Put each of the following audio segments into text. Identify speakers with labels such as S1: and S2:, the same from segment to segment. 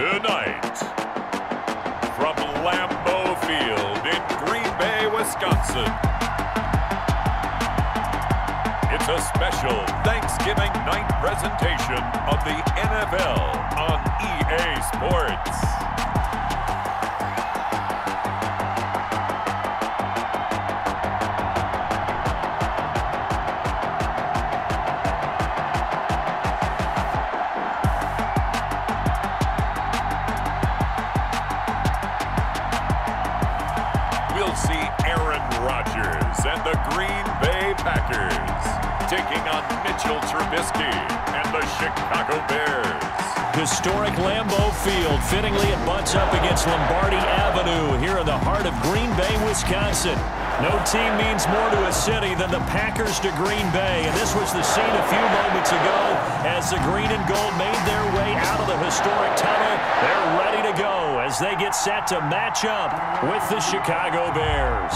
S1: Tonight, from Lambeau Field in Green Bay, Wisconsin, it's a special Thanksgiving night presentation of the NFL on EA Sports. We'll see Aaron Rodgers and the Green Bay Packers taking on Mitchell Trubisky and the Chicago Bears.
S2: Historic Lambeau Field. Fittingly, it butts up against Lombardi Avenue here in the heart of Green Bay, Wisconsin. No team means more to a city than the Packers to Green Bay. And this was the scene a few moments ago as the green and gold made their way out of the historic tunnel. They're ready to go as they get set to match up with the Chicago Bears.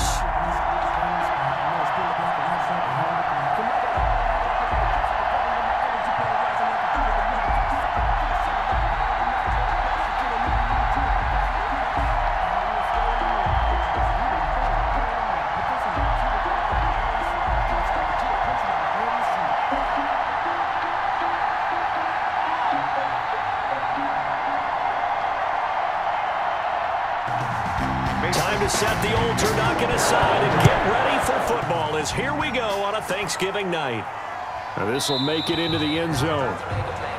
S2: Time to set the old turducken aside and get ready for football as here we go on a Thanksgiving night. Now this will make it into the end zone.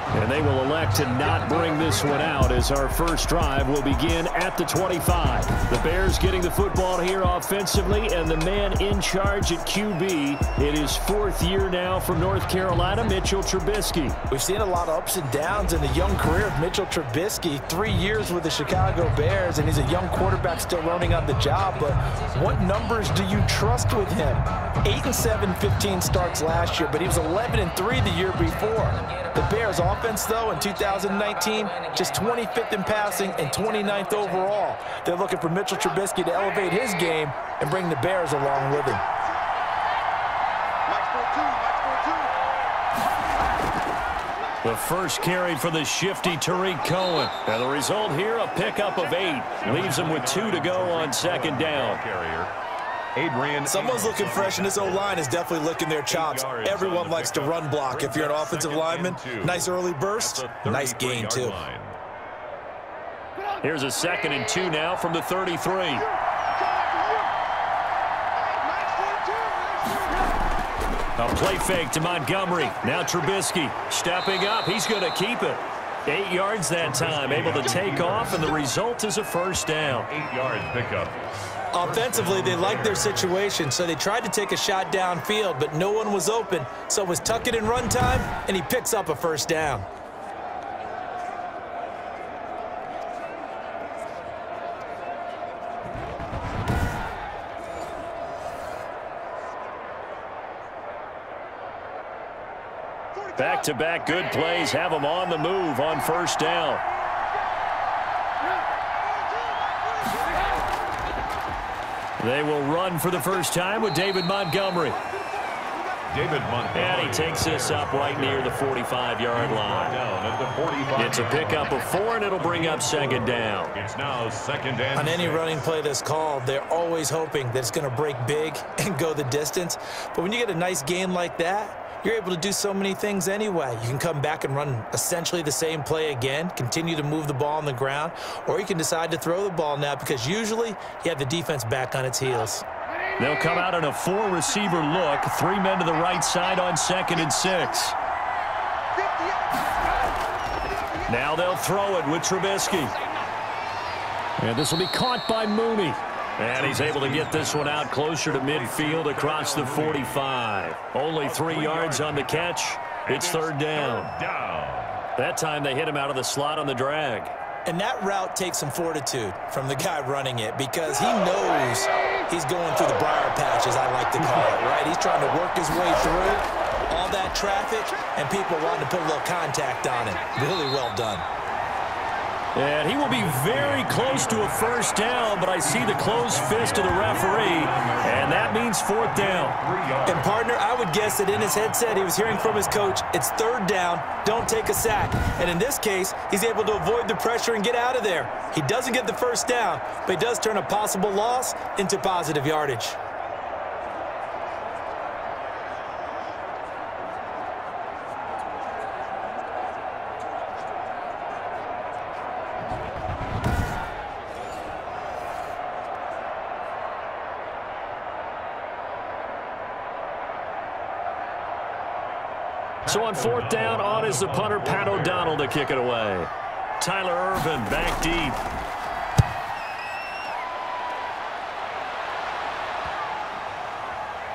S2: And they will elect to not bring this one out as our first drive will begin at the 25. The Bears getting the football here offensively, and the man in charge at QB. It is fourth year now for North Carolina, Mitchell Trubisky.
S3: We've seen a lot of ups and downs in the young career of Mitchell Trubisky. 3 years with the Chicago Bears, and he's a young quarterback still learning on the job. But what numbers do you trust with him? 8-7, 15 starts last year, but he was 11-3 the year before. The Bears offense, though, in 2019, just 25th in passing and 29th overall. They're looking for Mitchell Trubisky to elevate his game and bring the Bears along with him.
S2: The first carry for the shifty Tariq Cohen. And the result here, a pickup of 8. Leaves him with 2 to go on second down.
S3: Someone's looking fresh, and this O-line is definitely licking their chops. Everyone likes to run block. If you're an offensive lineman, nice early burst, nice gain, too.
S2: Here's a 2nd and 2 now from the 33. A play fake to Montgomery. Now Trubisky stepping up. He's going to keep it. 8 yards that time, able to take off, and the result is a first down.
S1: 8-yard pickup.
S3: Offensively, they liked their situation, so they tried to take a shot downfield, but no one was open. So it was tuck it in run time, and he picks up a first down.
S2: Back-to-back good plays have them on the move on first down. They will run for the first time with David Montgomery. And he takes this up right near the 45-yard line. It's a pickup of 4, and it'll bring up second down.
S1: It's now 2nd and
S3: On any running play that's called, they're always hoping that it's going to break big and go the distance. But when you get a nice gain like that, you're able to do so many things anyway. You can come back and run essentially the same play again, continue to move the ball on the ground, or you can decide to throw the ball now because usually you have the defense back on its heels.
S2: They'll come out in a 4-receiver look. 3 men to the right side on 2nd and 6. Now they'll throw it with Trubisky. And this will be caught by Mooney. And he's able to get this one out closer to midfield across the 45. Only 3 yards on the catch. It's third down. That time they hit him out of the slot on the drag.
S3: And that route takes some fortitude from the guy running it because he knows he's going through the briar patch, as I like to call it, right? He's trying to work his way through all that traffic, and people wanting to put a little contact on it. Really well done.
S2: And he will be very close to a first down, but I see the closed fist of the referee, and that means fourth down.
S3: And, partner, I would guess that in his headset he was hearing from his coach, it's third down, don't take a sack. And in this case, he's able to avoid the pressure and get out of there. He doesn't get the first down, but he does turn a possible loss into positive yardage.
S2: So on fourth down, on is the punter, Pat O'Donnell, to kick it away. Tyler Irvin back deep.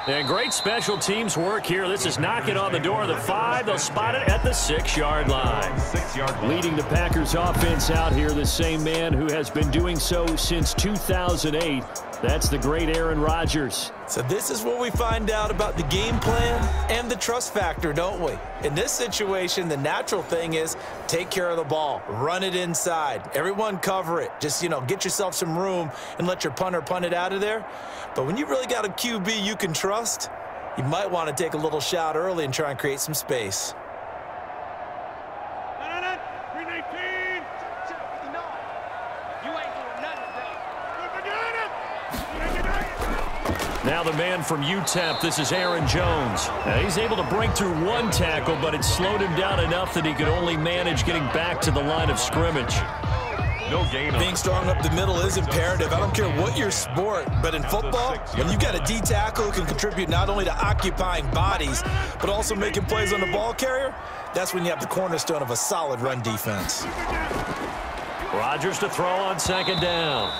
S2: And great special teams work here. This is knocking on the door of the 5. They'll spot it at the 6-yard line. Leading the Packers offense out here, the same man who has been doing so since 2008. That's the great Aaron Rodgers.
S3: So this is what we find out about the game plan and the trust factor, don't we? In this situation, the natural thing is take care of the ball, run it inside. Everyone cover it. Just, get yourself some room and let your punter punt it out of there. But when you really got a QB you can trust, you might want to take a little shot early and try and create some space.
S2: Now the man from UTEP, this is Aaron Jones. Now he's able to break through one tackle, but it slowed him down enough that he could only manage getting back to the line of scrimmage.
S1: No gain.
S3: Being strong up the middle is imperative. I don't care what your sport, but in football, when you've got a D tackle who can contribute not only to occupying bodies, but also making plays on the ball carrier, that's when you have the cornerstone of a solid run defense.
S2: Rodgers to throw on second down.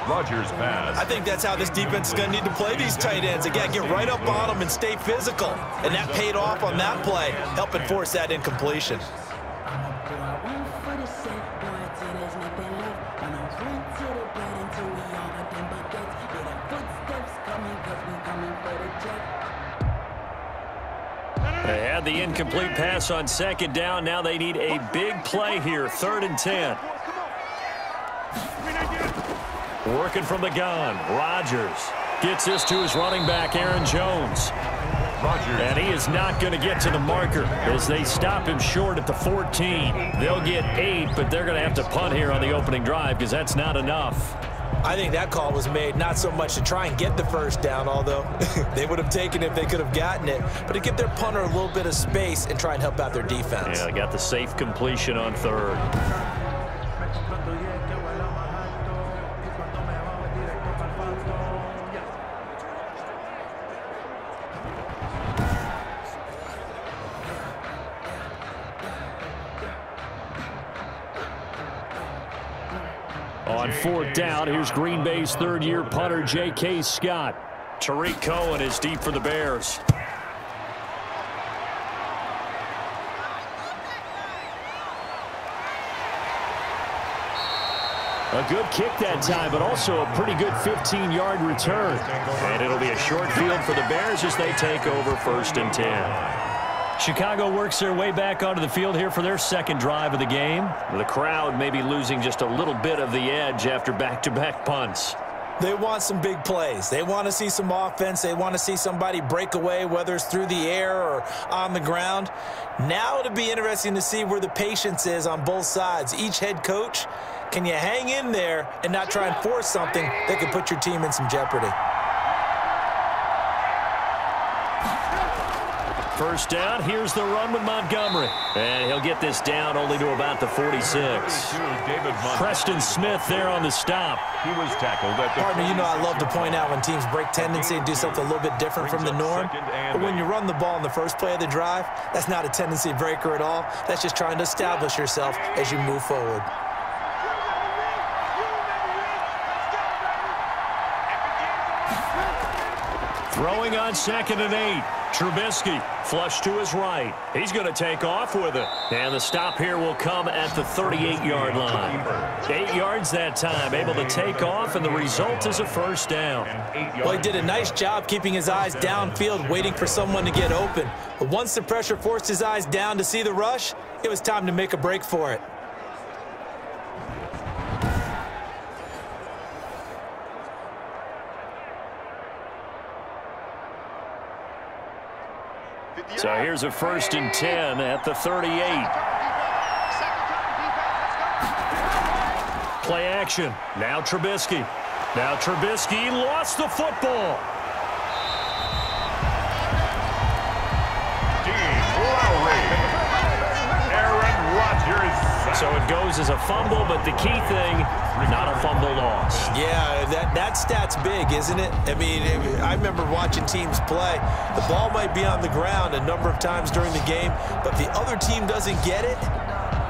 S1: Rodgers pass.
S3: I think that's how this defense is going to need to play these tight ends. Again, get right up on them and stay physical. And that paid off on that play, helping force that incompletion.
S2: They had the incomplete pass on second down. Now they need a big play here, 3rd and 10. Working from the gun, Rodgers gets this to his running back, Aaron Jones. And he is not going to get to the marker as they stop him short at the 14. They'll get 8, but they're going to have to punt here on the opening drive because that's not enough.
S3: I think that call was made not so much to try and get the first down, although they would have taken it if they could have gotten it, but to give their punter a little bit of space and try and help out their defense.
S2: Yeah, they got the safe completion on 3rd. On 4th down, here's Green Bay's 3rd-year punter, J.K. Scott. Tariq Cohen is deep for the Bears. A good kick that time, but also a pretty good 15-yard return. And it'll be a short field for the Bears as they take over 1st and 10. Chicago works their way back onto the field here for their 2nd drive of the game. The crowd may be losing just a little bit of the edge after back-to-back punts.
S3: They want some big plays. They want to see some offense. They want to see somebody break away, whether it's through the air or on the ground. Now it'll be interesting to see where the patience is on both sides. Each head coach, can you hang in there and not try and force something that could put your team in some jeopardy?
S2: 1st down, here's the run with Montgomery. And he'll get this down only to about the 46. Preston Smith there on the stop.
S1: He was tackled at the
S3: Partner, I love to point out when teams break tendency and do something a little bit different from the norm. But when you run the ball in the first play of the drive, that's not a tendency breaker at all. That's just trying to establish yourself as you move forward.
S2: Throwing on 2nd and 8. Trubisky flush to his right. He's going to take off with it. And the stop here will come at the 38-yard line. 8 yards that time, able to take off, and the result is a 1st down.
S3: Well, he did a nice job keeping his eyes downfield, waiting for someone to get open. But once the pressure forced his eyes down to see the rush, it was time to make a break for it.
S2: So here's a 1st and 10 at the 38. Play action. Now Trubisky. Now Trubisky lost the football. So it goes as a fumble, but the key thing, not a fumble loss.
S3: Yeah, that stat's big, isn't it? I mean, I remember watching teams play. The ball might be on the ground a number of times during the game, but if the other team doesn't get it,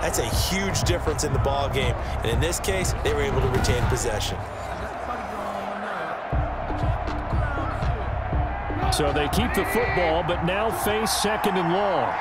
S3: that's a huge difference in the ball game. And in this case, they were able to retain possession.
S2: So they keep the football, but now face 2nd and long.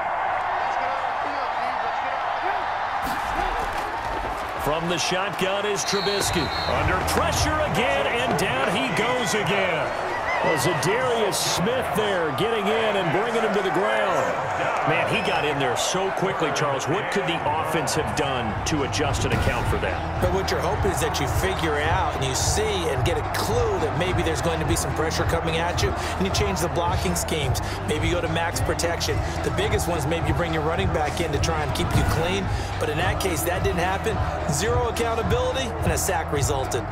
S2: From the shotgun is Trubisky. Under pressure again, and down he goes again. Was Zadarius Smith there getting in and bringing him to the ground. Man, he got in there so quickly, Charles. What could the offense have done to adjust and account for that?
S3: But what you're hoping is that you figure out and you see and get a clue that maybe there's going to be some pressure coming at you, and you change the blocking schemes. Maybe you go to max protection. The biggest ones, maybe you bring your running back in to try and keep you clean. But in that case, that didn't happen. Zero accountability, and a sack resulted.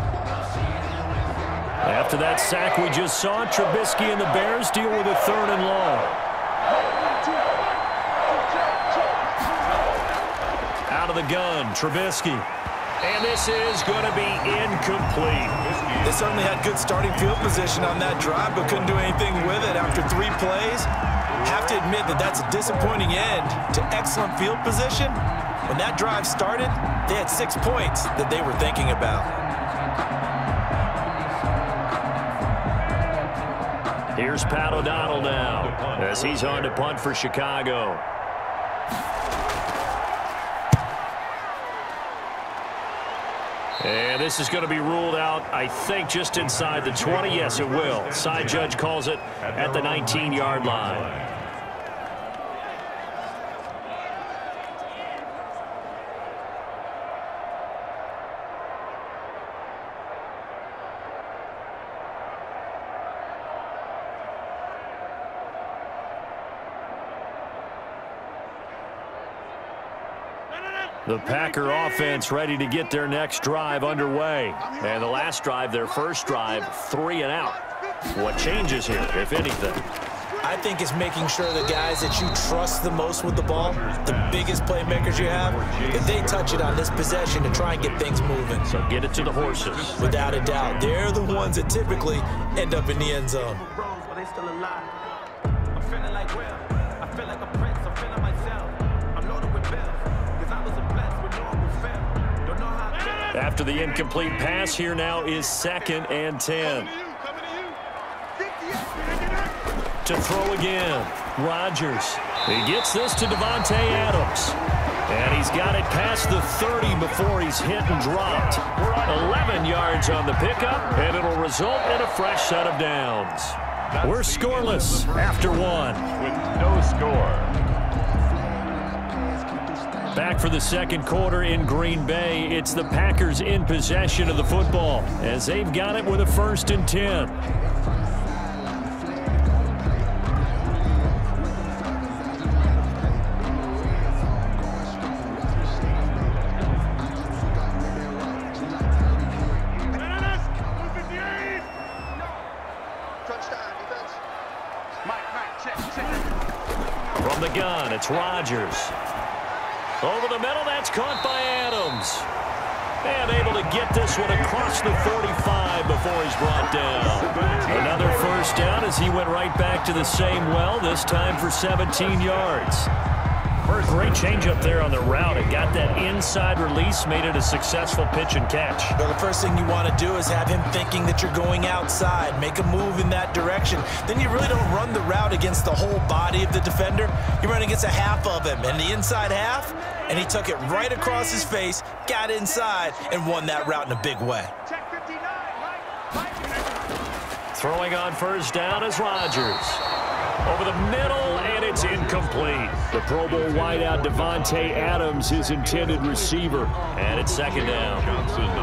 S2: After that sack we just saw, Trubisky and the Bears deal with a 3rd and long. Out of the gun, Trubisky. And this is going to be incomplete.
S3: They certainly had good starting field position on that drive, but couldn't do anything with it after 3 plays. Have to admit that that's a disappointing end to excellent field position. When that drive started, they had 6 points that they were thinking about.
S2: Here's Pat O'Donnell now as he's on to punt for Chicago. And this is going to be ruled out, I think, just inside the 20. Yes, it will. Side judge calls it at the 19-yard line. The Packer offense ready to get their next drive underway. And the last drive, their first drive, 3 and out. What changes here, if anything?
S3: I think it's making sure the guys that you trust the most with the ball, the biggest playmakers you have, that they touch it on this possession to try and get things moving.
S2: So get it to the horses.
S3: Without a doubt. They're the ones that typically end up in the end zone.
S2: After the incomplete pass, here now is 2nd and 10. To throw again, Rodgers. He gets this to Davante Adams. And he's got it past the 30 before he's hit and dropped. 11 yards on the pickup, and it'll result in a fresh set of downs. We're scoreless after 1.
S1: With no score.
S2: Back for the second quarter in Green Bay. It's the Packers in possession of the football as they've got it with a 1st and 10. From the gun, it's Rodgers. Over the middle, that's caught by Adams. And able to get this one across the 45 before he's brought down. Another 1st down as he went right back to the same well, this time for 17 yards. Great change up there on the route. It got that inside release, made it a successful pitch and catch.
S3: Well, the first thing you want to do is have him thinking that you're going outside, make a move in that direction. Then you really don't run the route against the whole body of the defender. You run against a half of him, and the inside half, and he took it right across his face, got inside, and won that route in a big way.
S2: Throwing on 1st down is Rodgers. Over the middle, and it's incomplete. The Pro Bowl wideout Davante Adams, his intended receiver. And it's 2nd down.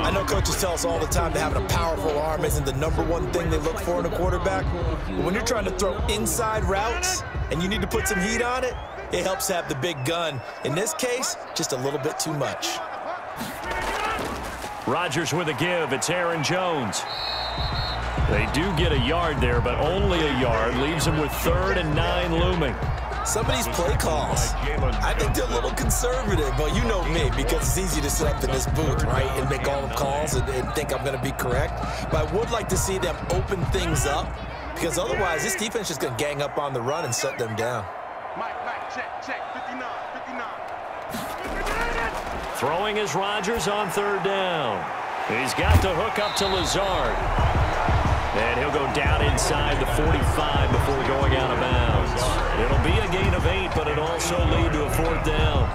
S3: I know coaches tell us all the time that having a powerful arm isn't the #1 thing they look for in a quarterback. But when you're trying to throw inside routes, and you need to put some heat on it, it helps have the big gun. In this case, just a little bit too much.
S2: Rodgers with a give. It's Aaron Jones. They do get a yard there, but only a yard. Leaves them with 3rd and 9 looming.
S3: Some of these play calls, I think they're a little conservative, but you know me, because it's easy to sit up in this booth, right, and make all the calls and think I'm going to be correct. But I would like to see them open things up, because otherwise this defense is going to gang up on the run and shut them down.
S4: Mack, check, 59.
S2: Throwing is Rodgers on 3rd down. He's got the hook up to Lazard. And he'll go down inside the 45 before going out of bounds. It'll be a gain of 8, but it'll also lead to a 4th down.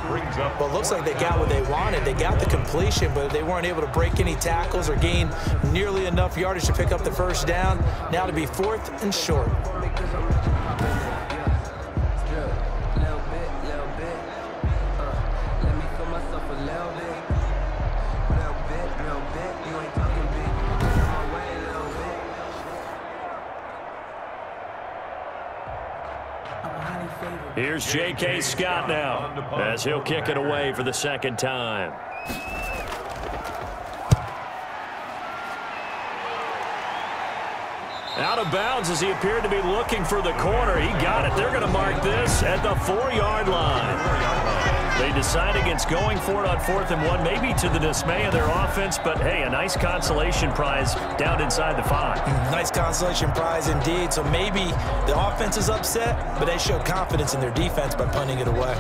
S3: Well, it looks like they got what they wanted. They got the completion, but they weren't able to break any tackles or gain nearly enough yardage to pick up the 1st down. Now to be 4th and short.
S2: Here's J.K. Scott now, as he'll kick it away for the 2nd time. Out of bounds as he appeared to be looking for the corner. He got it. They're going to mark this at the 4-yard line. They decide against going for it on 4th and 1, maybe to the dismay of their offense, but hey, a nice consolation prize down inside the 5.
S3: Nice consolation prize indeed. So maybe the offense is upset, but they show confidence in their defense by punting it away.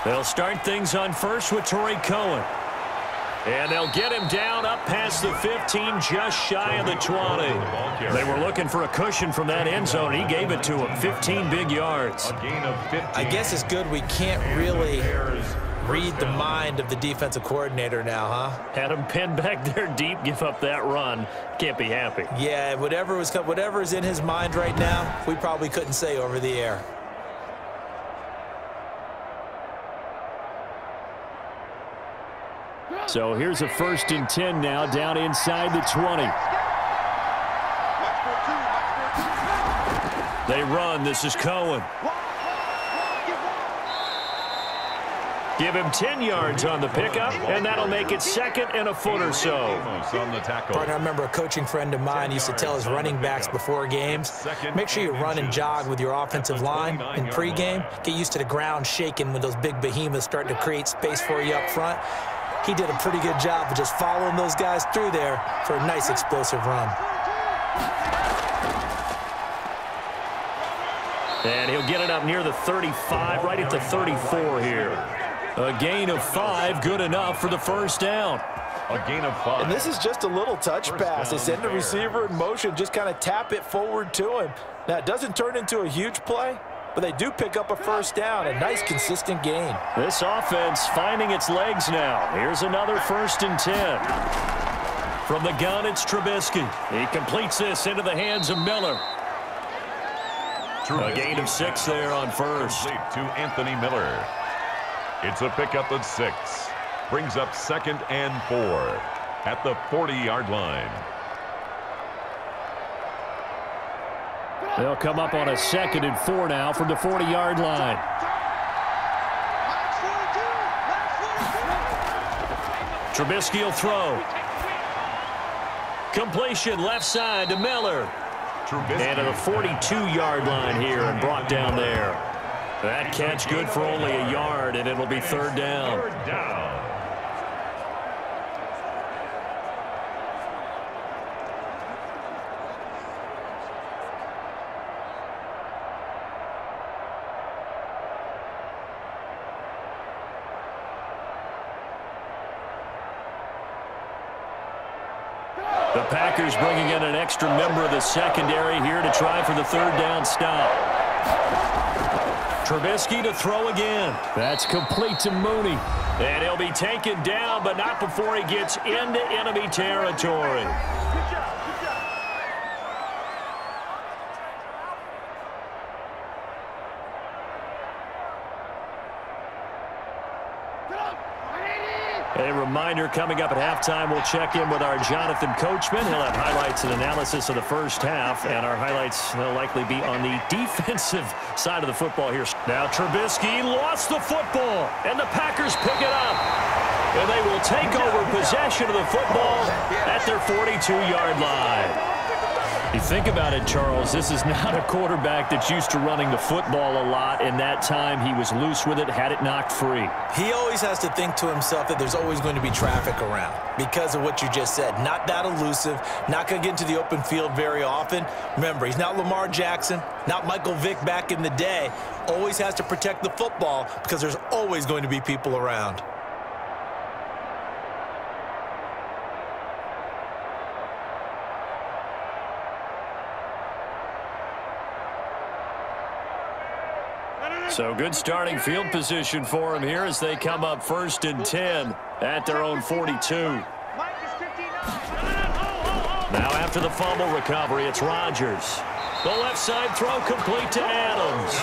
S2: They'll start things on first with Torrey Cohen. And they'll get him down up past the 15, just shy of the 20. They were looking for a cushion from that end zone. He gave it to him, 15 big yards.
S3: I guess it's good we can't really read the mind of the defensive coordinator now, huh?
S2: Had him pinned back there deep, give up that run. Can't be happy.
S3: Yeah, whatever is in his mind right now, we probably couldn't say over the air.
S2: So here's a 1st and 10 now, down inside the 20. They run. This is Cohen. Give him 10 yards on the pickup, and that'll make it 2nd and a foot or so.
S3: Partner, I remember a coaching friend of mine used to tell his running backs before games, make sure you run and jog with your offensive line in pregame. Get used to the ground shaking when those big behemoths start to create space for you up front. He did a pretty good job of just following those guys through there for a nice explosive run.
S2: And he'll get it up near the 35, right at the 34 here. A gain of 5, good enough for the 1st down.
S1: A gain of 5.
S3: And this is just a little touch pass. They send the receiver in motion, just kind of tap it forward to him. Now, it doesn't turn into a huge play, but they do pick up a 1st down, a nice consistent gain.
S2: This offense finding its legs now. Here's another 1st and 10. From the gun, it's Trubisky. He completes this into the hands of Miller. A gain of 6 there on 1st.
S1: To Anthony Miller. It's a pickup of 6. Brings up 2nd and 4 at the 40-yard line.
S2: They'll come up on a 2nd and 4 now from the 40-yard line. Trubisky will throw. Completion left side to Miller. And to the 42-yard line here and brought down there. That catch good for only a yard, and it'll be 3rd down. The Packers bringing in an extra member of the secondary here to try for the 3rd down stop. Trubisky to throw again. That's complete to Mooney. And he'll be taken down, but not before he gets into enemy territory. A reminder, coming up at halftime, we'll check in with our Jonathan Coachman. He'll have highlights and analysis of the first half, and our highlights will likely be on the defensive side of the football here. Now Trubisky lost the football, and the Packers pick it up. And they will take over possession of the football at their 42-yard line. You think about it, Charles, this is not a quarterback that's used to running the football a lot. In that time, he was loose with it, had it knocked free.
S3: He always has to think to himself that there's always going to be traffic around because of what you just said. Not that elusive, not going to get into the open field very often. Remember, he's not Lamar Jackson, not Michael Vick back in the day. Always has to protect the football because there's always going to be people around.
S2: So good starting field position for him here as they come up 1st and 10 at their own 42. Now after the fumble recovery, it's Rodgers. The left side throw complete to Adams.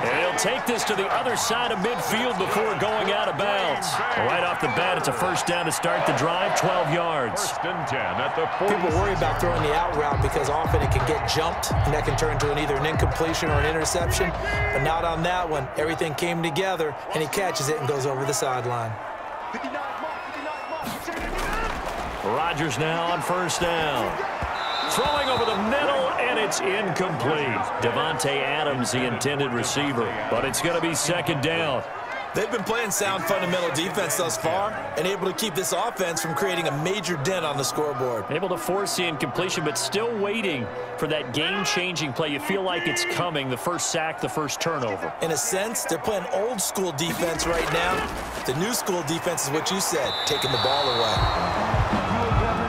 S2: And he'll take this to the other side of midfield before going out of bounds. Right off the bat, it's a first down to start the drive, 12 yards.
S1: 1st and 10 at the 40.
S3: People worry about throwing the out route because often it can get jumped, and that can turn into either an incompletion or an interception. But not on that one. Everything came together, and he catches it and goes over the sideline.
S2: Rodgers now on 1st down. Throwing over the middle, and it's incomplete. Davante Adams, the intended receiver, but it's going to be 2nd down.
S3: They've been playing sound fundamental defense thus far and able to keep this offense from creating a major dent on the scoreboard.
S2: Able to force the incompletion, but still waiting for that game-changing play. You feel like it's coming, the first sack, the first turnover.
S3: In a sense, they're playing old-school defense right now. The new school defense is what you said, taking the ball away.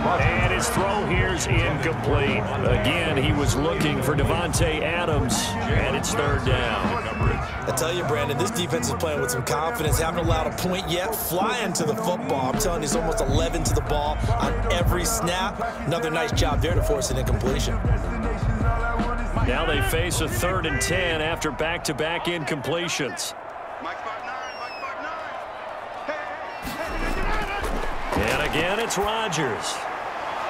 S2: And his throw here's incomplete. Again, he was looking for Davante Adams, and it's 3rd down.
S3: I tell you, Brandon, this defense is playing with some confidence. Haven't allowed a point yet. Flying to the football. I'm telling you, it's almost 11 to the ball on every snap. Another nice job there to force an incompletion.
S2: Now they face a 3rd and 10 after back-to-back incompletions. And again, it's Rodgers.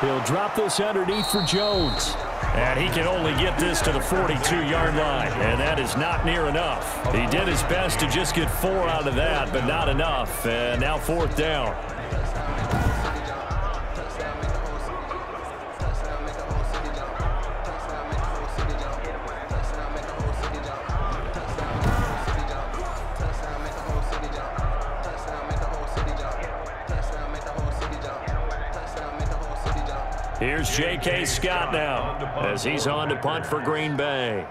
S2: He'll drop this underneath for Jones. And he can only get this to the 42-yard line, and that is not near enough. He did his best to just get 4 out of that, but not enough. And now 4th down. Here's J.K. Scott now as he's on to punt for Green Bay.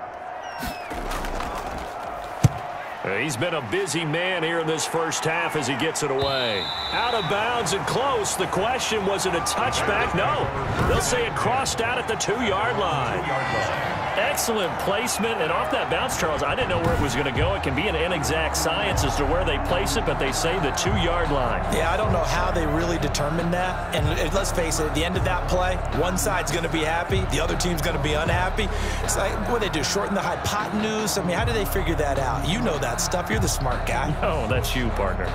S2: He's been a busy man here in this first half as he gets it away. Out of bounds and close. The question, was it a touchback? No. They'll say it crossed out at the 2-yard line. Excellent placement, and off that bounce, Charles, I didn't know where it was going to go. It can be an inexact science as to where they place it, but they say the 2-yard line.
S3: Yeah, I don't know how they really determined that. And let's face it, at the end of that play, one side's going to be happy, the other team's going to be unhappy. It's like, what do they do, shorten the hypotenuse? I mean, how do they figure that out? You know that stuff. You're the smart guy.
S2: No, that's you, partner.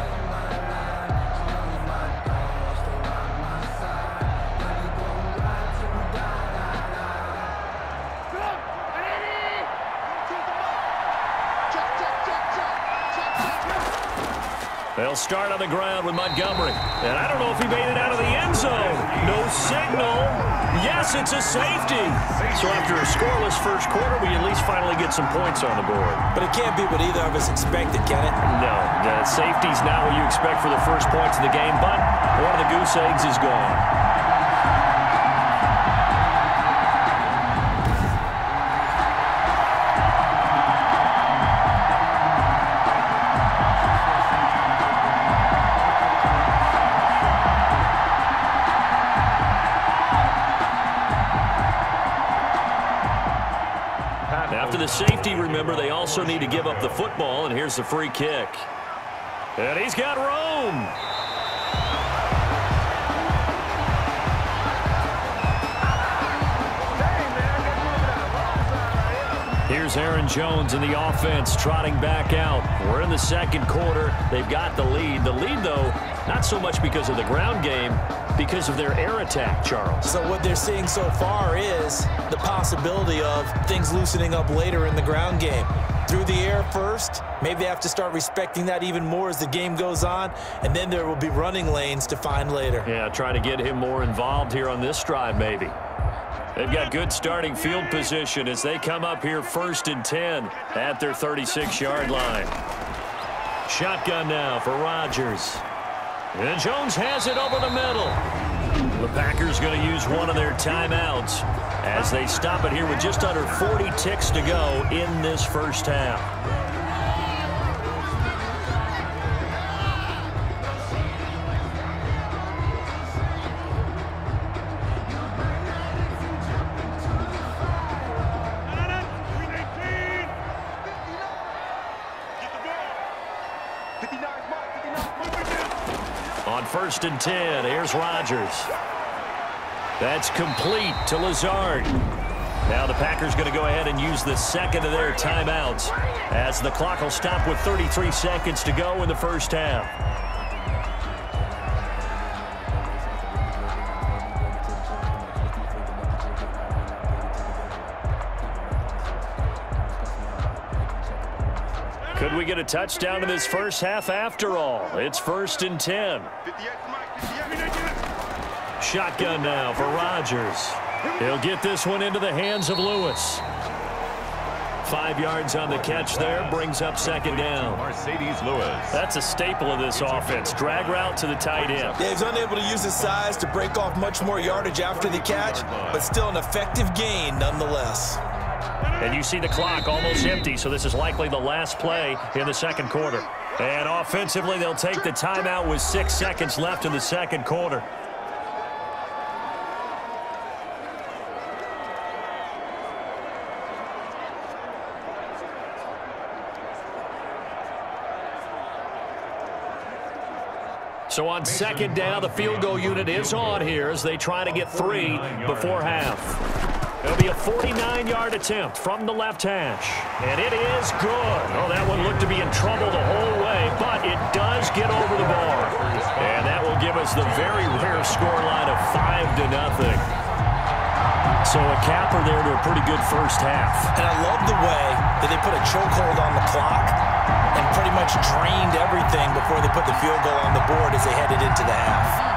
S2: They'll start on the ground with Montgomery. And I don't know if he made it out of the end zone. No signal. Yes, it's a safety. So after a scoreless first quarter, we at least finally get some points on the board.
S3: But it can't be what either of us expected, can it?
S2: No, the safety's not what you expect for the first points of the game, but one of the goose eggs is gone. After the safety, remember, they also need to give up the football, and here's the free kick. And he's got room. Here's Aaron Jones in the offense trotting back out. We're in the second quarter. They've got the lead. The lead, though, not so much because of the ground game, because of their air attack, Charles.
S3: So what they're seeing so far is the possibility of things loosening up later in the ground game. Through the air first, maybe they have to start respecting that even more as the game goes on, and then there will be running lanes to find later.
S2: Yeah, try to get him more involved here on this drive, maybe. They've got good starting field position as they come up here 1st and 10 at their 36-yard line. Shotgun now for Rodgers. And Jones has it over the middle. The Packers going to use one of their timeouts as they stop it here with just under 40 ticks to go in this first half. On 1st and 10, here's Rodgers. That's complete to Lazard. Now the Packers going to go ahead and use the second of their timeouts as the clock will stop with 33 seconds to go in the first half. Could we get a touchdown in this first half after all? It's 1st and 10. Shotgun now for Rodgers. He'll get this one into the hands of Lewis. 5 yards on the catch there, brings up 2nd down.
S1: Mercedes Lewis.
S2: That's a staple of this offense. Drag route to the tight end.
S3: Yeah, he's unable to use his size to break off much more yardage after the catch, but still an effective gain nonetheless.
S2: And you see the clock almost empty, so this is likely the last play in the second quarter. And offensively, they'll take the timeout with 6 seconds left in the second quarter. So on 2nd down, the field goal unit is on here as they try to get 3 before half. It'll be a 49-yard attempt from the left hash. And it is good. Oh, that one looked to be in trouble the whole way, but it does get over the bar. And that will give us the very rare scoreline of 5-0. So a capper there to a pretty good first half.
S3: And I love the way that they put a chokehold on the clock and pretty much drained everything before they put the field goal on the board as they headed into the half.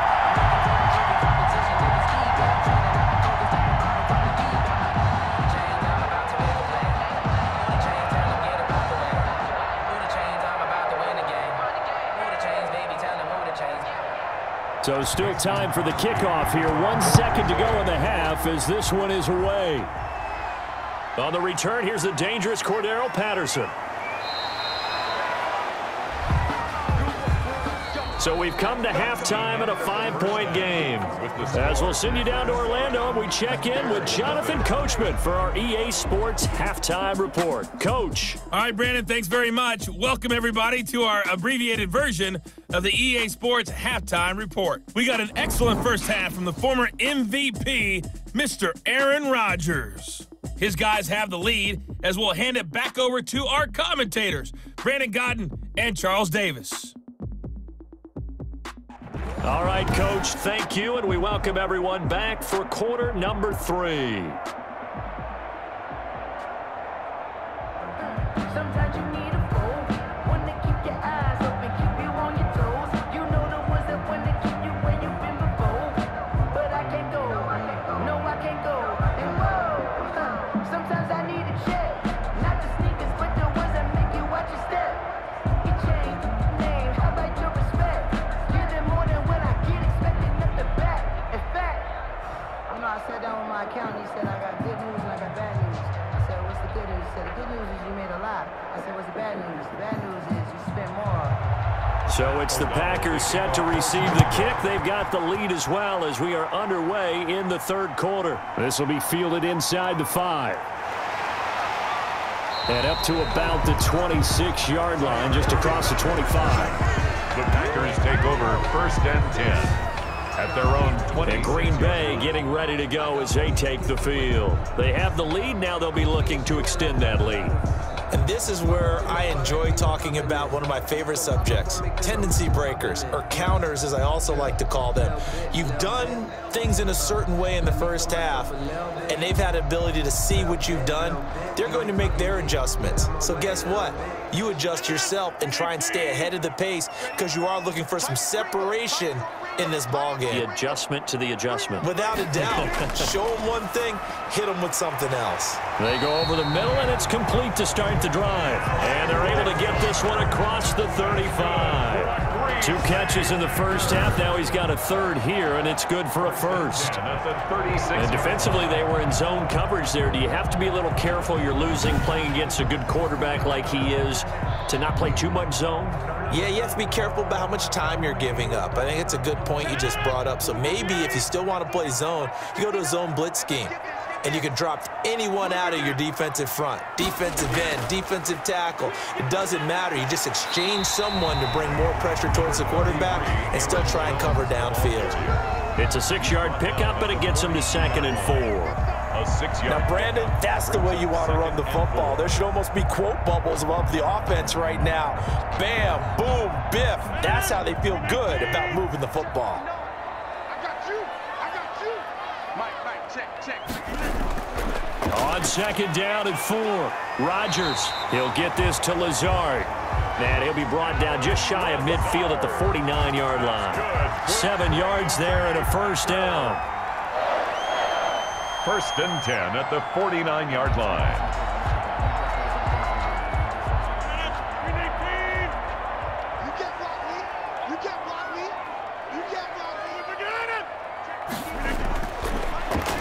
S2: So still time for the kickoff here. 1 second to go in the half as this one is away. On the return, here's the dangerous Cordero Patterson. So we've come to halftime in a 5-point game. As we'll send you down to Orlando, and we check in with Jonathan Coachman for our EA Sports Halftime Report. Coach.
S5: All right, Brandon, thanks very much. Welcome, everybody, to our abbreviated version of the EA Sports Halftime Report. We got an excellent first half from the former MVP, Mr. Aaron Rodgers. His guys have the lead as we'll hand it back over to our commentators, Brandon Godden and Charles Davis.
S2: All right, Coach, thank you, and we welcome everyone back for quarter number 3.
S6: Sometimes you need a fool, one to keep your eyes open, keep you on your toes. You know the ones that want to keep you where you've been before. But I can't go, no I can't go. And whoa, sometimes I need a check. Not the sneakers, but the ones that make you watch your step. You change name, how about your respect? Give them more than what I get, expecting nothing back. In fact, you know I sat down with my accountant, he said I got good news and I got bad news. I said, what's the good news? He said, the good news is you made a lot. I said, what's the bad news? The bad news is you spent more.
S2: So it's the Packers set to receive the kick. They've got the lead as well as we are underway in the third quarter. This will be fielded inside the 5. And up to about the 26-yard line, just across the 25.
S1: The Packers take over 1st and 10 at their own 20.
S2: And Green Bay getting ready to go as they take the field. They have the lead. Now they'll be looking to extend that lead.
S3: And this is where I enjoy talking about one of my favorite subjects, tendency breakers, or counters as I also like to call them. You've done things in a certain way in the first half, and they've had the ability to see what you've done. They're going to make their adjustments. So guess what? You adjust yourself and try and stay ahead of the pace because you are looking for some separation in this ball game.
S2: The adjustment to the adjustment.
S3: Without a doubt. Show them one thing, hit them with something else.
S2: They go over the middle, and it's complete to start the drive. And they're able to get this one across the 35. 2 catches in the first half. Now he's got a third here, and it's good for a first. And defensively, they were in zone coverage there. Do you have to be a little careful? You're losing playing against a good quarterback like he is to not play too much zone?
S3: Yeah, you have to be careful about how much time you're giving up. I think it's a good point you just brought up. So maybe if you still want to play zone, you go to a zone blitz scheme. And you can drop anyone out of your defensive front, defensive end, defensive tackle. It doesn't matter. You just exchange someone to bring more pressure towards the quarterback and still try and cover downfield.
S2: It's a 6-yard pickup, but it gets him to 2nd and 4.
S3: Now, Brandon, that's the way you want to run the football. There should almost be quote bubbles above the offense right now. Bam, boom, biff. That's how they feel good about moving the football.
S4: I got you. Mike, check.
S2: On 2nd down and 4, Rodgers. He'll get this to Lazard. And he'll be brought down just shy of midfield at the 49-yard line. 7 yards there and a first down.
S1: 1st and 10 at the 49-yard line.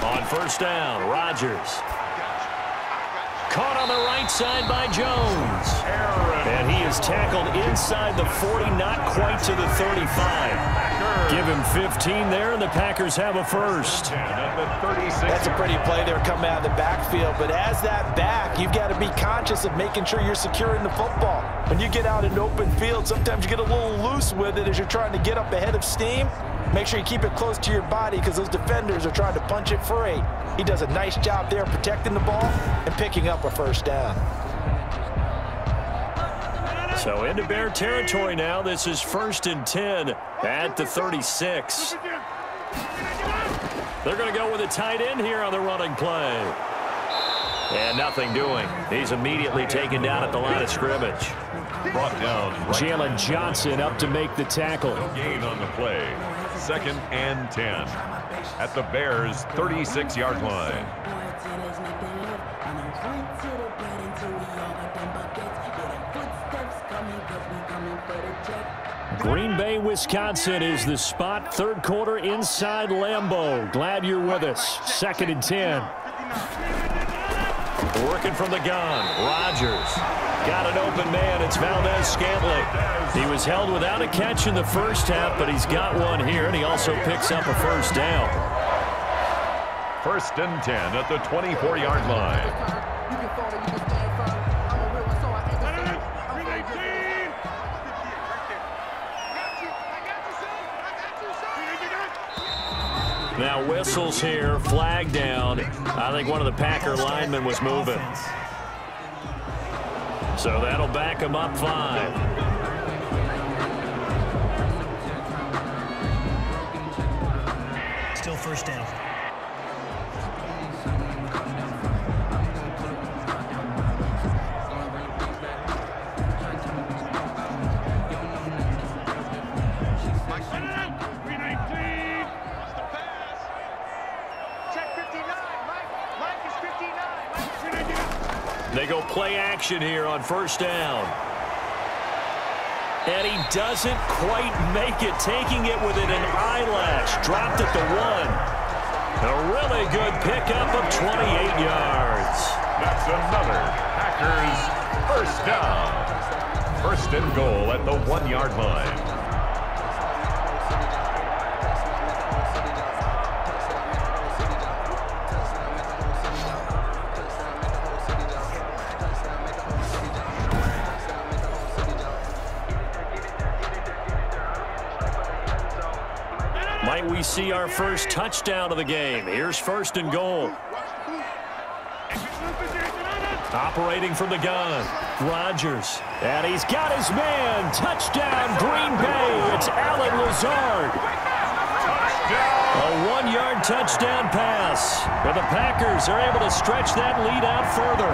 S2: On 1st down, Rodgers. Caught on the right side by Jones. And he is tackled inside the 40, not quite to the 35. Give him 15 there, and the Packers have a first.
S3: That's a pretty play there coming out of the backfield. But as that back, you've got to be conscious of making sure you're securing the football. When you get out in open field, sometimes you get a little loose with it as you're trying to get up ahead of steam. Make sure you keep it close to your body because those defenders are trying to punch it free. He does a nice job there protecting the ball and picking up a first down.
S2: So into Bear territory now. This is 1st and 10 at the 36. They're going to go with a tight end here on the running play. And nothing doing. He's immediately taken down at the line of scrimmage.
S1: Brought down.
S2: Jalen Johnson up to make the tackle.
S1: Gain on the play. 2nd and 10 at the Bears' 36-yard line.
S2: Green Bay, Wisconsin is the spot. 3rd quarter inside Lambeau. Glad you're with us. 2nd and 10. Working from the gun. Rodgers. Got an open man. It's Valdez-Scantling. He was held without a catch in the first half, but he's got one here, and he also picks up a first down.
S1: 1st and 10 at the 24-yard line.
S2: Now whistles here, flag down. I think one of the Packer linemen was moving. So that'll back him up 5.
S7: Still first down.
S2: They go play action here on 1st down. And he doesn't quite make it, taking it within an eyelash. Dropped at the 1. A really good pickup of 28 yards.
S1: That's another Packers first down. 1st and goal at the 1-yard line.
S2: we see our first touchdown of the game. Here's 1st and goal. Operating from the gun, Rodgers. And he's got his man. Touchdown, Green Bay. It's Allen Lazard. A 1-yard touchdown pass. And the Packers are able to stretch that lead out further.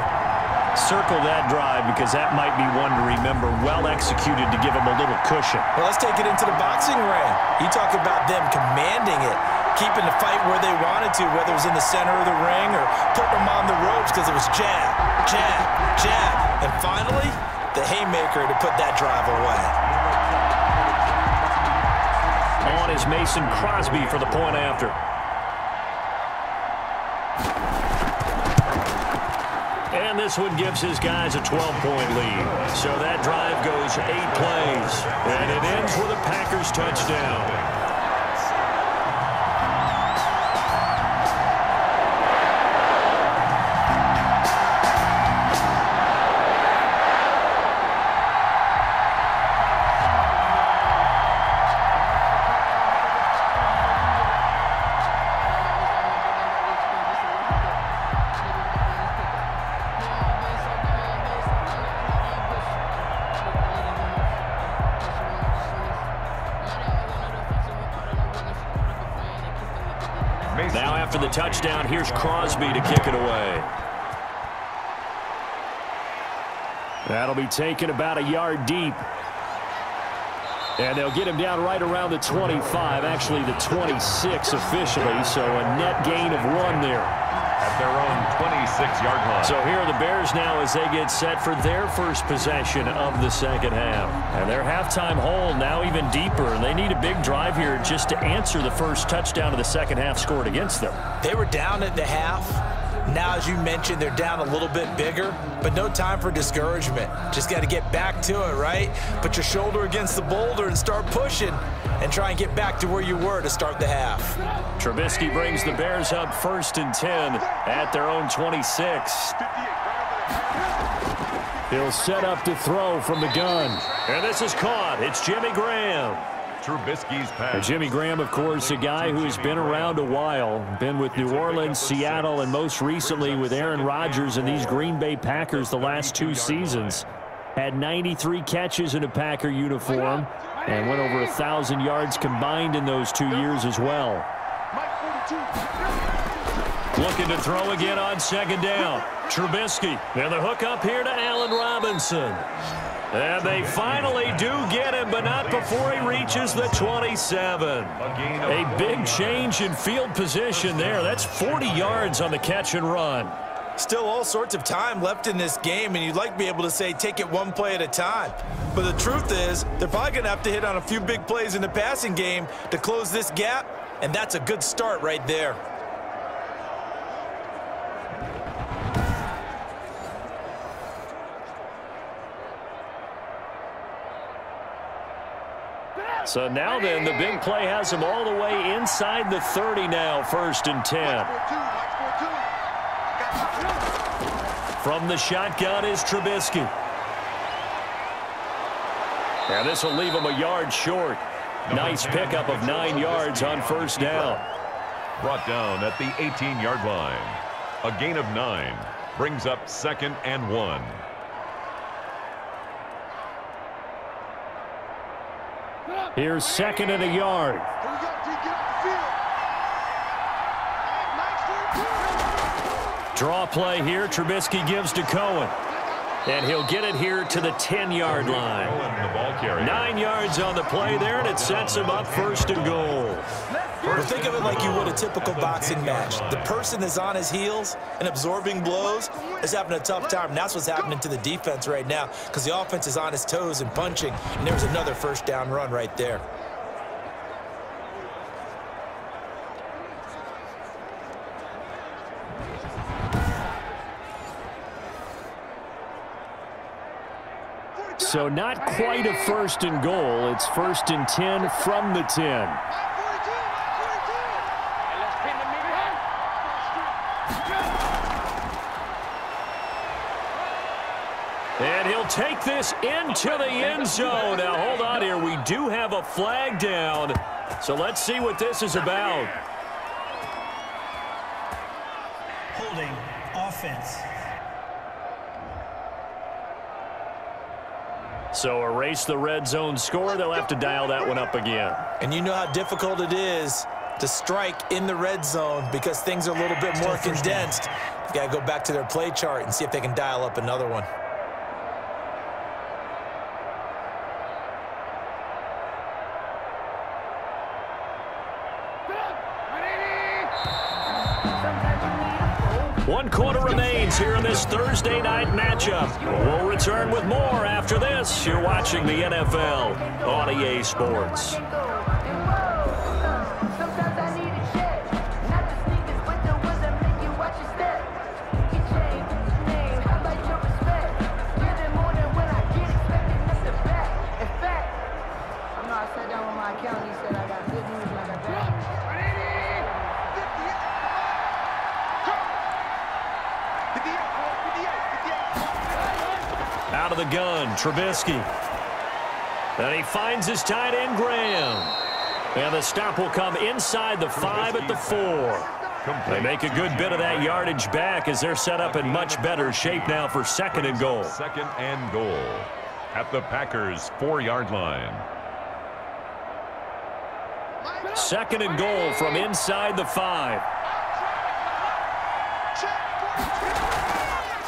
S2: Circle that drive because that might be one to remember. Well executed to give them a little cushion.
S3: Well, let's take it into the boxing ring. You talk about them commanding it, keeping the fight where they wanted to, whether it was in the center of the ring or putting them on the ropes because it was jab, jab, jab. And finally, the haymaker to put that drive away.
S2: On is Mason Crosby for the point after. And this one gives his guys a 12-point lead. So that drive goes 8 plays. And it ends with a Packers touchdown. Now after the touchdown, here's Crosby to kick it away. That'll be taken about a yard deep. And they'll get him down right around the 25, actually the 26 officially, so a net gain of 1 there.
S1: At their own 26-yard line.
S2: So here are the Bears now as they get set for their first possession of the second half. And their halftime hole now even deeper, and they need a big drive here just to answer the first touchdown of the second half scored against them.
S3: They were down at the half. Now, as you mentioned, they're down a little bit bigger, but no time for discouragement. Just got to get back to it, right? Put your shoulder against the boulder and start pushing and try and get back to where you were to start the half.
S2: Trubisky brings the Bears up 1st and 10 at their own 26. He'll set up to throw from the gun. And this is caught. It's Jimmy Graham.
S1: Trubisky's pass.
S2: And Jimmy Graham, of course, a guy who has been around a while, been with New Orleans, Seattle, and most recently with Aaron Rodgers and these Green Bay Packers the last 2 seasons. Had 93 catches in a Packer uniform and went over 1,000 yards combined in those 2 years as well. Looking to throw again on 2nd down. Trubisky. And the hook up here to Allen Robinson. And they finally do get him, but not before he reaches the 27. A big change in field position there. That's 40 yards on the catch and run.
S3: Still all sorts of time left in this game, and you'd like to be able to say take it 1 play at a time. But the truth is, they're probably going to have to hit on a few big plays in the passing game to close this gap, and that's a good start right there.
S2: So now then, the big play has him all the way inside the 30 now, 1st and 10. From the shotgun is Trubisky. And this will leave him a yard short. Nice pickup of 9 yards on 1st down.
S1: Brought down at the 18-yard line. A gain of 9 brings up 2nd and 1.
S2: Here's 2nd and a yard. Draw play here. Trubisky gives to Cohen. And he'll get it here to the 10-yard line. 9 yards on the play there, and it sets him up 1st and goal.
S3: Well, think of it like you would a typical boxing match. The person that's on his heels and absorbing blows is having a tough time. And that's what's happening to the defense right now because the offense is on his toes and punching. And there's another 1st down run right there.
S2: So not quite a 1st and goal. It's 1st and 10 from the 10. And he'll take this into the end zone. Now, hold on here. We do have a flag down. So let's see what this is about.
S7: Holding offense.
S2: So erase the red zone score. They'll have to dial that one up again.
S3: And you know how difficult it is to strike in the red zone because things are a little bit more condensed. You've got to go back to their play chart and see if they can dial up another one.
S2: One quarter remains here in this Thursday night matchup. We'll return with more after this. You're watching the NFL on EA Sports. Out of the gun, Trubisky. And he finds his tight end, Graham. And the stop will come inside the 5 at the 4. They make a good bit of that yardage back as they're set up in much better shape now for 2nd and goal.
S1: 2nd and goal at the Packers' 4-yard line.
S2: 2nd and goal from inside the 5.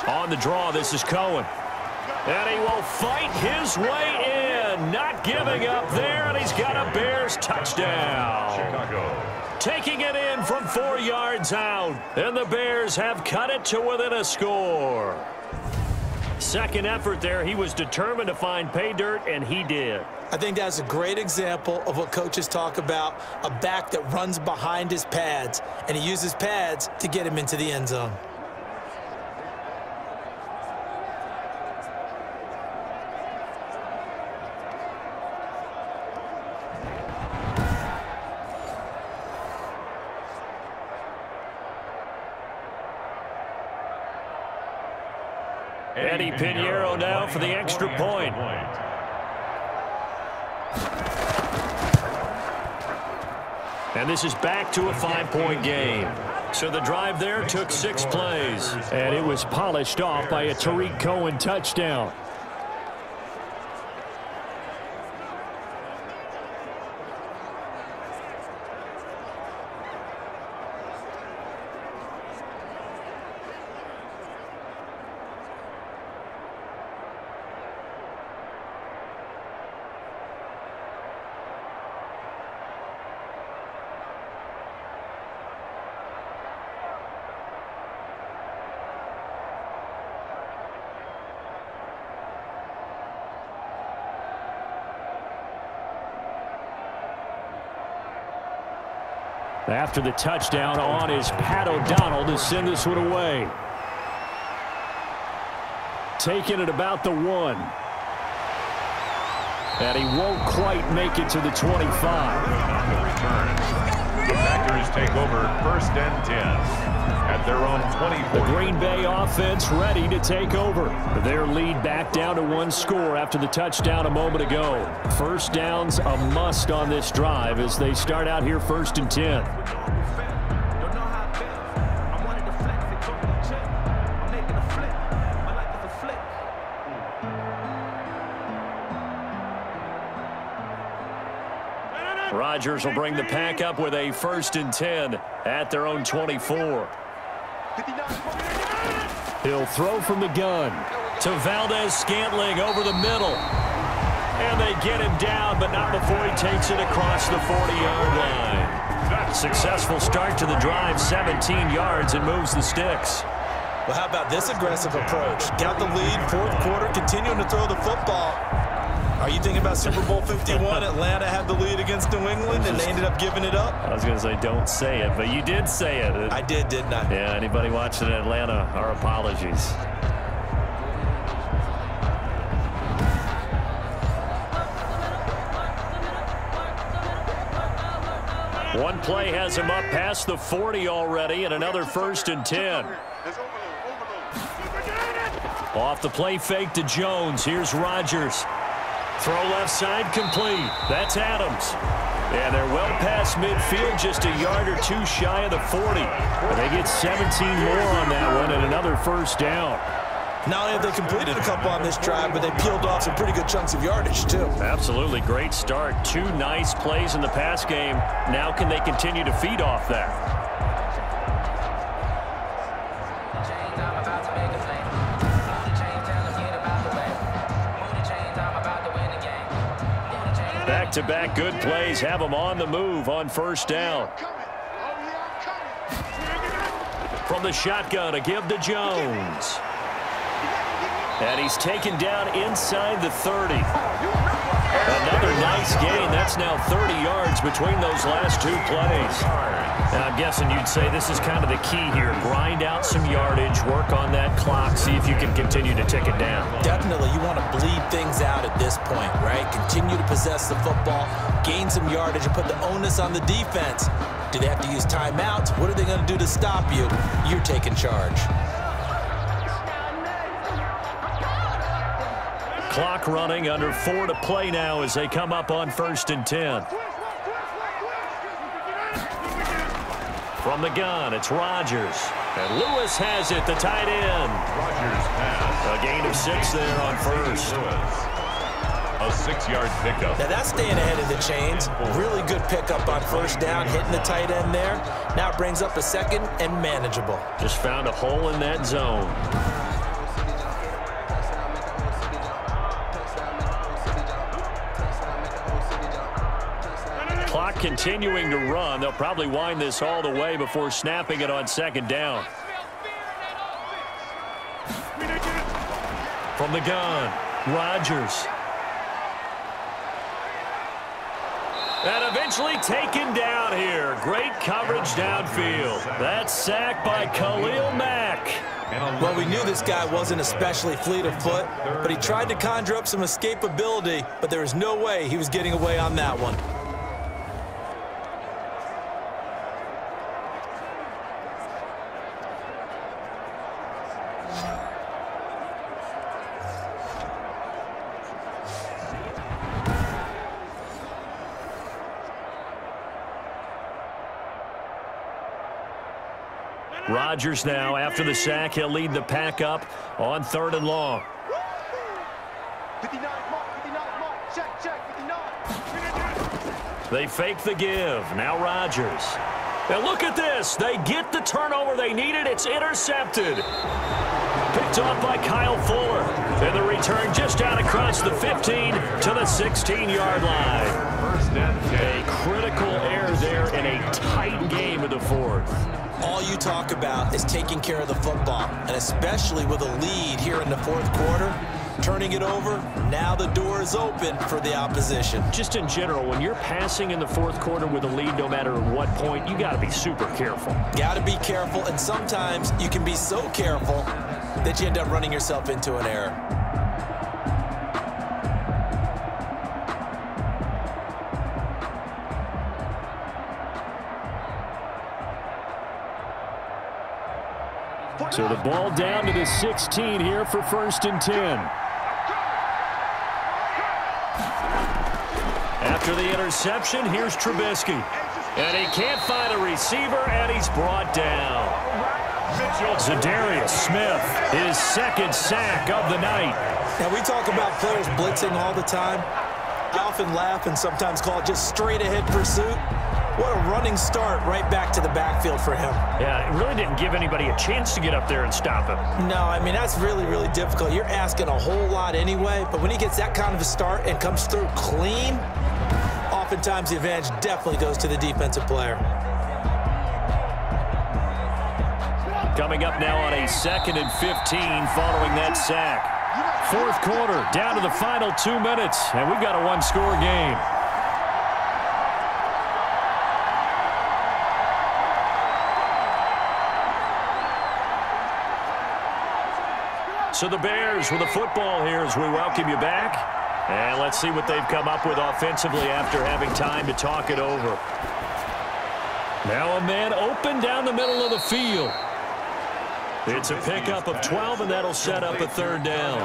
S2: On the draw, this is Cohen. And he will fight his way in. Not giving up there, and he's got a Bears touchdown.
S1: Chicago.
S2: Taking it in from 4 yards out. And the Bears have cut it to within a score. Second effort there. He was determined to find pay dirt, and he did.
S3: I think that's a great example of what coaches talk about, a back that runs behind his pads, and he uses pads to get him into the end zone.
S2: Eddie Pinheiro now for the extra point. And this is back to a 5-point game. So the drive there took 6 plays. And it was polished off by a Tariq Cohen touchdown. After the touchdown on is Pat O'Donnell to send this one away. Taking it about the 1. And he won't quite make it to the 25.
S1: On the return, the Packers take over 1st and 10 at their own 24.
S2: The Green Bay offense ready to take over. Their lead back down to 1 score after the touchdown a moment ago. First down's a must on this drive as they start out here 1st and 10. Rodgers will bring the pack up with a 1st and 10 at their own 24. He'll throw from the gun to Valdez-Scantling over the middle. And they get him down, but not before he takes it across the 40-yard line. Successful start to the drive, 17 yards, and moves the sticks.
S3: Well, how about this aggressive approach? Got the lead, 4th quarter, continuing to throw the football. Are you thinking about Super Bowl 51? Atlanta had the lead against New England, and they ended up giving it up?
S2: I was going to say, don't say it, but you did say it.
S3: I did, didn't I?
S2: Yeah, anybody watching Atlanta, our apologies. One play has him up past the 40 already, and another 1st and 10. Off the play fake to Jones. Here's Rodgers. Throw left side complete. That's Adams. And they're well past midfield, just a yard or two shy of the 40. And they get 17 more on that one and another first down.
S3: Not only have they completed a couple on this drive, but they peeled off some pretty good chunks of yardage, too.
S2: Absolutely great start. 2 nice plays in the pass game. Now can they continue to feed off that? Back-to-back good plays have them on the move on first down. From the shotgun, a give to Jones. And he's taken down inside the 30. Another nice gain. That's now 30 yards between those last 2 plays. Now, I'm guessing you'd say this is kind of the key here. Grind out some yardage, work on that clock, see if you can continue to tick it down.
S3: Definitely. You want to bleed things out at this point, right? Continue to possess the football, gain some yardage, and put the onus on the defense. Do they have to use timeouts? What are they going to do to stop you? You're taking charge.
S2: Clock running, under 4 to play now as they come up on 1st and 10. From the gun, it's Rodgers. And Lewis has it, the tight end.
S1: Rodgers pass.
S2: A gain of 6 there on first.
S1: A 6-yard pickup.
S3: Now that's staying ahead of the chains. Really good pickup on first down, hitting the tight end there. Now it brings up a 2nd and manageable.
S2: Just found a hole in that zone. Clock continuing to run. They'll probably wind this all the way before snapping it on 2nd down. From the gun, Rodgers. And eventually taken down here. Great coverage downfield. That's sacked by Khalil Mack.
S3: Well, we knew this guy wasn't especially fleet of foot, but he tried to conjure up some escapability, but there was no way he was getting away on that one.
S2: Rodgers now, after the sack, he'll lead the pack up on 3rd and long.
S4: 59, mark, check, 59.
S2: They fake the give. Now Rodgers. And look at this. They get the turnover they needed. It's intercepted. Picked off by Kyle Fuller. And the return just out across the 15 to the 16-yard line. A critical error there in a tight game of the 4th.
S3: All you talk about is taking care of the football, and especially with a lead here in the 4th quarter, turning it over, now the door is open for the opposition.
S2: Just in general, when you're passing in the 4th quarter with a lead, no matter at what point, you got to be super careful.
S3: Got to be careful, and sometimes you can be so careful that you end up running yourself into an error.
S2: So the ball down to the 16 here for 1st and 10. After the interception, here's Trubisky. And he can't find a receiver, and he's brought down. Zadarius Smith, his 2nd sack of the night.
S3: Now, we talk about players blitzing all the time. I often laugh and sometimes call it just straight-ahead pursuit. What a running start right back to the backfield for him.
S2: Yeah, it really didn't give anybody a chance to get up there and stop him.
S3: No, I mean, that's really, really difficult. You're asking a whole lot anyway, but when he gets that kind of a start and comes through clean, oftentimes the advantage definitely goes to the defensive player.
S2: Coming up now on a 2nd and 15 following that sack. 4th quarter, down to the final 2 minutes, and we've got a 1-score game. So the Bears with the football here as we welcome you back. And let's see what they've come up with offensively after having time to talk it over. Now a man open down the middle of the field. It's a pickup of 12, and that'll set up a third down.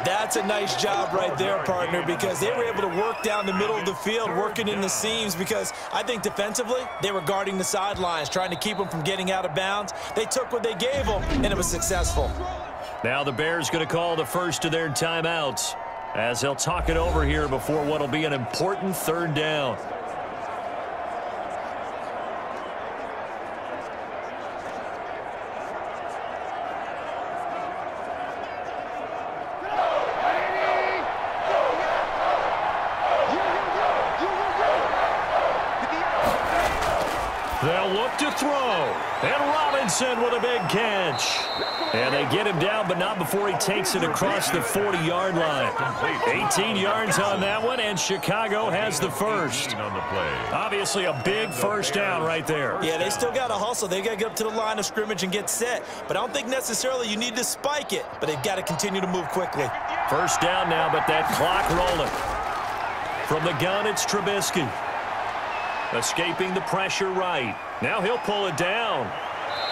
S3: That's a nice job right there, partner, because they were able to work down the middle of the field, working in the seams, because I think defensively they were guarding the sidelines, trying to keep them from getting out of bounds. They took what they gave them, and it was successful.
S2: Now the Bears going to call the first of their timeouts as they'll talk it over here before what will be an important third down. They'll look to throw. And Robinson with a big catch. And they get him down, but not before he takes it across the 40-yard line. 18 yards on that one, and Chicago has the first. Obviously a big first down right there.
S3: Yeah, they still got to hustle. They got to get up to the line of scrimmage and get set. But I don't think necessarily you need to spike it, but they've got to continue to move quickly.
S2: First down now, but that clock rolling. From the gun, it's Trubisky. Escaping the pressure right. Now he'll pull it down.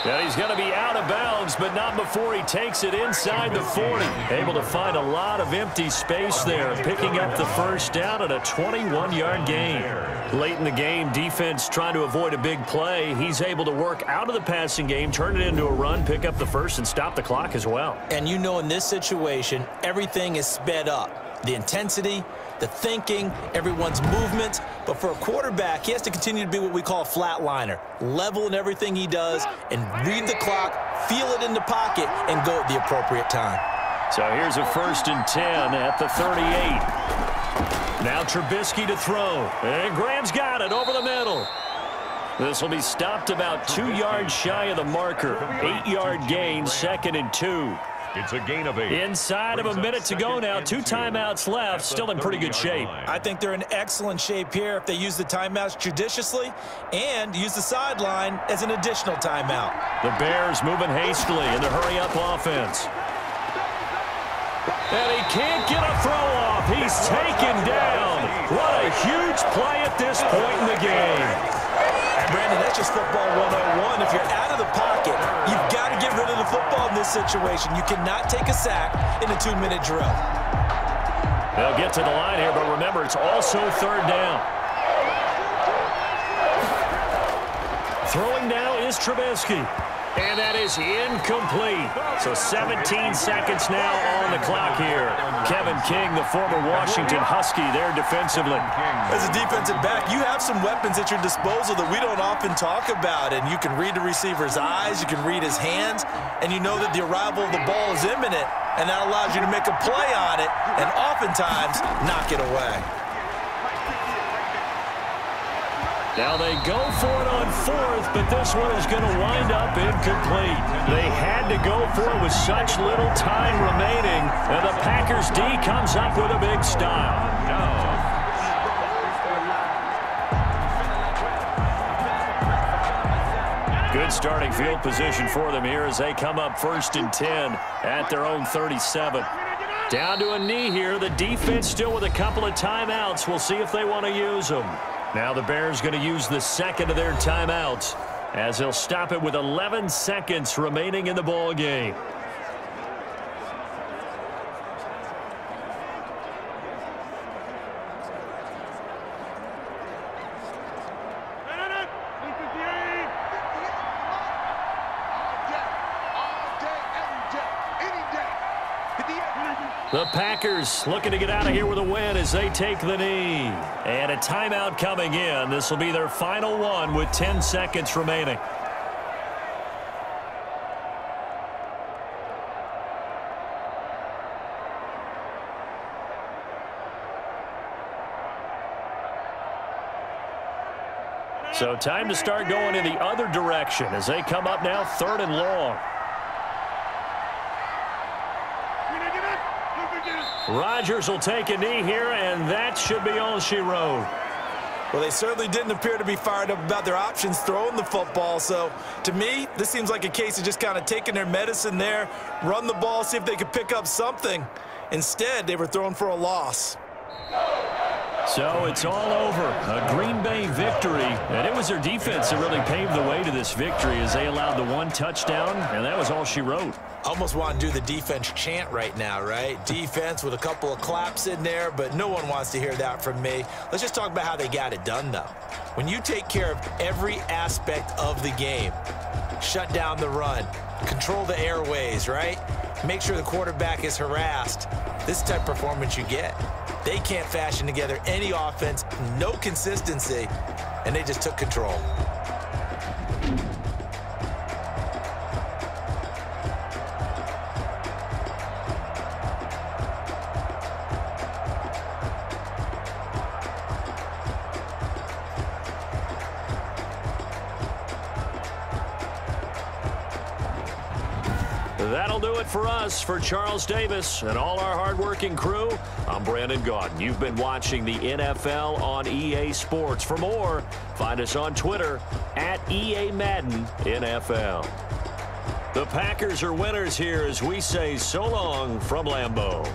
S2: And he's going to be out of bounds, but not before he takes it inside the 40. Able to find a lot of empty space there, picking up the first down at a 21-yard gain. Late in the game, defense trying to avoid a big play. He's able to work out of the passing game, turn it into a run, pick up the first, and stop the clock as well.
S3: And you know in this situation, everything is sped up. The intensity, the thinking, everyone's movement. But for a quarterback, he has to continue to be what we call a flatliner. Level in everything he does and read the clock, feel it in the pocket, and go at the appropriate time.
S2: So here's a 1st and 10 at the 38. Now Trubisky to throw. And Graham's got it over the middle. This will be stopped about 2 yards shy of the marker. 8-yard gain, 2nd and 2.
S1: It's a gain of 8.
S2: Inside of a minute to go now. 2 timeouts left. Still in pretty good shape.
S3: I think they're in excellent shape here if they use the timeouts judiciously and use the sideline as an additional timeout.
S2: The Bears moving hastily in the hurry-up offense. And he can't get a throw off. He's taken down. What a huge play at this point in the game.
S3: And Brandon, that's just football 101. If you're out of the pocket, you've got to get rid of the football in this situation. You cannot take a sack in a 2-minute drill.
S2: They'll get to the line here, but remember, it's also third down. Throwing now is Trubisky. And that is incomplete. So 17 seconds now on the clock here. Kevin King, the former Washington Husky, there defensively.
S3: As a defensive back, you have some weapons at your disposal that we don't often talk about. And you can read the receiver's eyes, you can read his hands, and you know that the arrival of the ball is imminent. And that allows you to make a play on it and oftentimes knock it away.
S2: Now they go for it on 4th, but this one is going to wind up incomplete. They had to go for it with such little time remaining, and the Packers D comes up with a big stop. Good starting field position for them here as they come up 1st and 10 at their own 37. Down to a knee here. The defense still with a couple of timeouts. We'll see if they want to use them. Now the Bears going to use the second of their timeouts as they'll stop it with 11 seconds remaining in the ball game. The Packers looking to get out of here with a win as they take the knee. And a timeout coming in. This will be their final one with 10 seconds remaining. So time to start going in the other direction as they come up now 3rd and long. Rodgers will take a knee here, and that should be all she wrote.
S3: Well, they certainly didn't appear to be fired up about their options throwing the football. So, to me, this seems like a case of just kind of taking their medicine there, run the ball, see if they could pick up something. Instead, they were throwing for a loss.
S2: So it's all over. A Green Bay victory. And it was their defense that really paved the way to this victory as they allowed the one touchdown, and that was all she wrote.
S3: Almost want to do the defense chant right now, right? Defense with a couple of claps in there, but no one wants to hear that from me. Let's just talk about how they got it done, though. When you take care of every aspect of the game, shut down the run, control the airways, right? Make sure the quarterback is harassed. This type of performance you get. They can't fashion together any offense, no consistency, and they just took control.
S2: That'll do it for us. For Charles Davis and all our hardworking crew, I'm Brandon Gaudin. You've been watching the NFL on EA Sports. For more, find us on Twitter at EA Madden NFL. The Packers are winners here as we say so long from Lambeau.